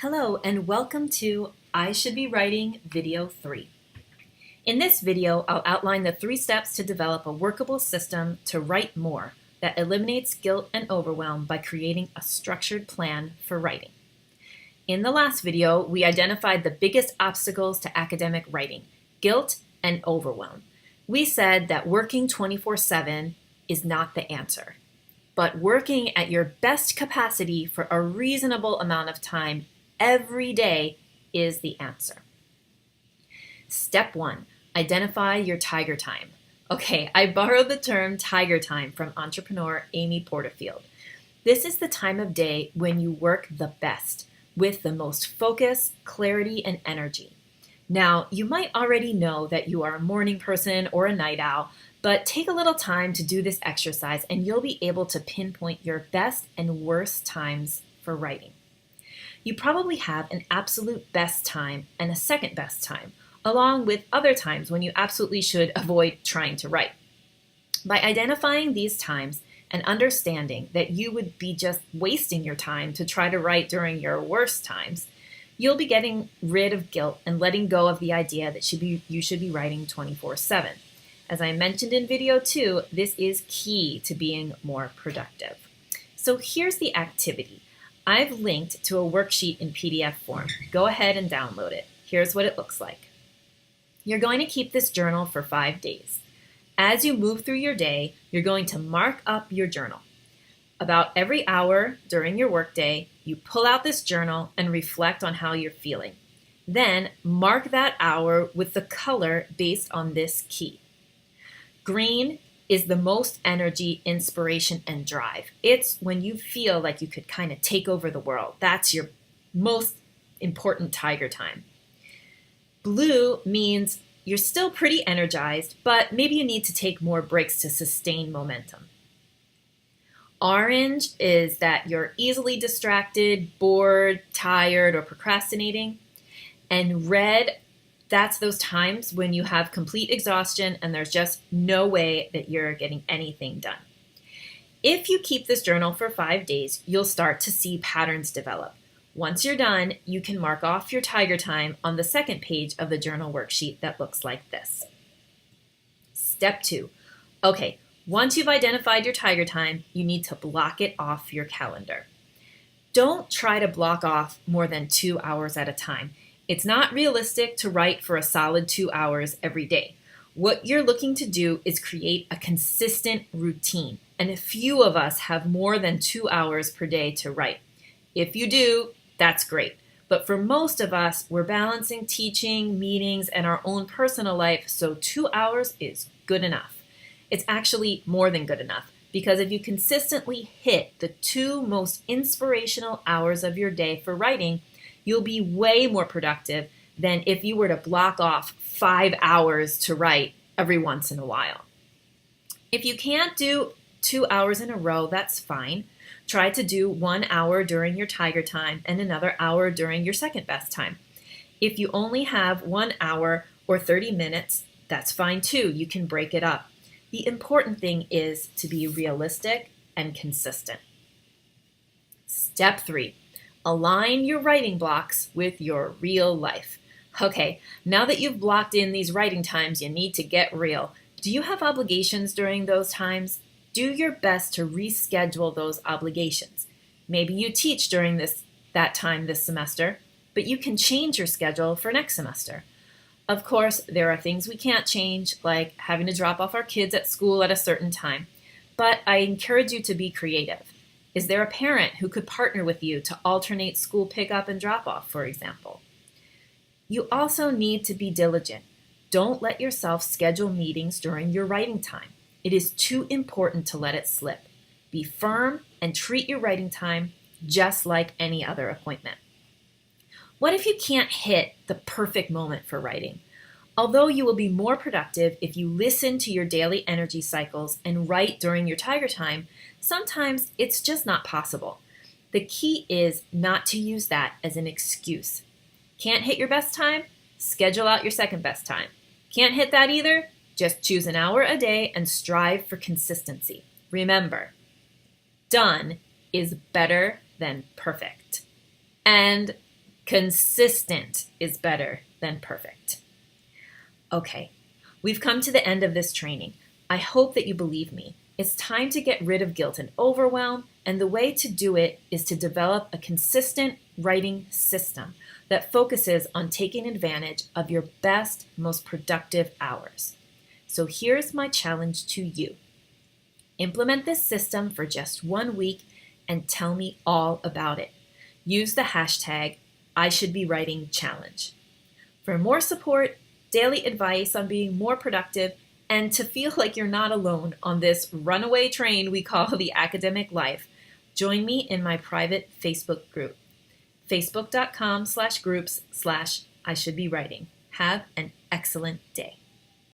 Hello and welcome to I Should Be Writing Video 3. In this video, I'll outline the 3 steps to develop a workable system to write more that eliminates guilt and overwhelm by creating a structured plan for writing. In the last video, we identified the biggest obstacles to academic writing, guilt and overwhelm. We said that working 24/7 is not the answer, but working at your best capacity for a reasonable amount of time every day is the answer. Step 1, identify your tiger time. Okay, I borrowed the term tiger time from entrepreneur Amy Porterfield. This is the time of day when you work the best, with the most focus, clarity, and energy. Now, you might already know that you are a morning person or a night owl, but take a little time to do this exercise and you'll be able to pinpoint your best and worst times for writing. You probably have an absolute best time and a second best time, along with other times when you absolutely should avoid trying to write. By identifying these times and understanding that you would be just wasting your time to try to write during your worst times, you'll be getting rid of guilt and letting go of the idea that you should be writing 24/7. As I mentioned in video 2, this is key to being more productive. So here's the activity. I've linked to a worksheet in PDF form. Go ahead and download it. Here's what it looks like. You're going to keep this journal for 5 days. As you move through your day, you're going to mark up your journal. About every hour during your workday, you pull out this journal and reflect on how you're feeling. Then mark that hour with the color based on this key. Green is the most energy, inspiration, and drive. It's when you feel like you could kind of take over the world. That's your most important tiger time. Blue means you're still pretty energized, but maybe you need to take more breaks to sustain momentum. Orange is that you're easily distracted, bored, tired, or procrastinating. And red, that's those times when you have complete exhaustion and there's just no way that you're getting anything done. If you keep this journal for 5 days, you'll start to see patterns develop. Once you're done, you can mark off your tiger time on the second page of the journal worksheet that looks like this. Step 2. Okay, once you've identified your tiger time, you need to block it off your calendar. Don't try to block off more than 2 hours at a time. It's not realistic to write for a solid 2 hours every day. What you're looking to do is create a consistent routine, and a few of us have more than 2 hours per day to write. If you do, that's great. But for most of us, we're balancing teaching, meetings, and our own personal life, so 2 hours is good enough. It's actually more than good enough, because if you consistently hit the 2 most inspirational hours of your day for writing, you'll be way more productive than if you were to block off 5 hours to write every once in a while. If you can't do 2 hours in a row, that's fine. Try to do 1 hour during your tiger time and another hour during your second best time. If you only have 1 hour or 30 minutes, that's fine too. You can break it up. The important thing is to be realistic and consistent. Step 3. Align your writing blocks with your real life. Okay, now that you've blocked in these writing times, you need to get real. Do you have obligations during those times? Do your best to reschedule those obligations. Maybe you teach during that time this semester, but you can change your schedule for next semester. Of course, there are things we can't change, like having to drop off our kids at school at a certain time, but I encourage you to be creative. Is there a parent who could partner with you to alternate school pickup and drop off, for example? You also need to be diligent. Don't let yourself schedule meetings during your writing time. It is too important to let it slip. Be firm and treat your writing time just like any other appointment. What if you can't hit the perfect moment for writing? Although you will be more productive if you listen to your daily energy cycles and write during your tiger time, sometimes it's just not possible. The key is not to use that as an excuse. Can't hit your best time? Schedule out your second best time. Can't hit that either? Just choose an hour a day and strive for consistency. Remember, done is better than perfect. And Consistent is better than perfect. Okay, we've come to the end of this training. I hope that you believe me. It's time to get rid of guilt and overwhelm, and the way to do it is to develop a consistent writing system that focuses on taking advantage of your best, most productive hours. So here's my challenge to you. Implement this system for just 1 week and tell me all about it. Use the hashtag #IshouldBeWritingChallenge. For more support, daily advice on being more productive, and to feel like you're not alone on this runaway train we call the academic life, join me in my private Facebook group, facebook.com/groups/IshouldBeWriting. Have an excellent day.